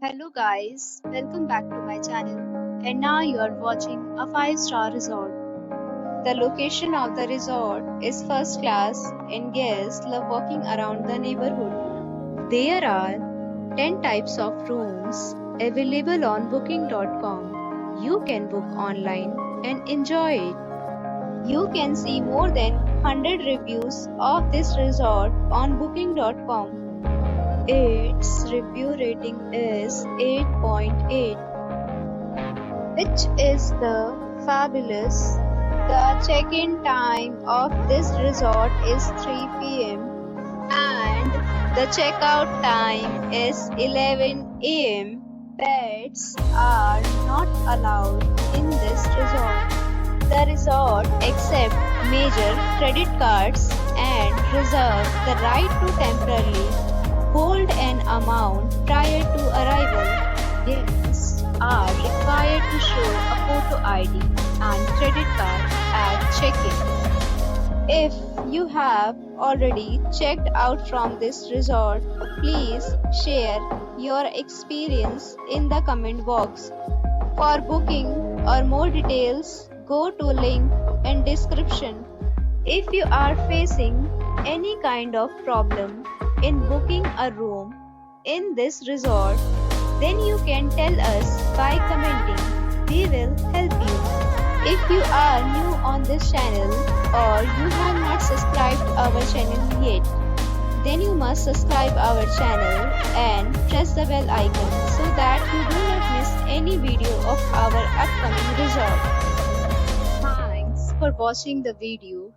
Hello guys, welcome back to my channel. And now you are watching a 5-star resort. The location of the resort is first class and guests love walking around the neighborhood. There are 10 types of rooms available on booking.com. You can book online and enjoy it. You can see more than 100 reviews of this resort on booking.com. Its review rating is 8.8, which is the fabulous. The check-in time of this resort is 3 p.m. and the checkout time is 11 a.m. Pets are not allowed in this resort. The resort accepts major credit cards and reserves the right to temporarily hold an amount prior to arrival. Guests are required to show a photo ID and credit card at check-in. If you have already checked out from this resort, please share your experience in the comment box. For booking or more details, go to link in description. If you are facing any kind of problem in booking a room in this resort, then you can tell us by commenting. We will help you. If you are new on this channel or you have not subscribed our channel yet, then you must subscribe our channel and press the bell icon so that you do not miss any video of our upcoming resort. Thanks for watching the video.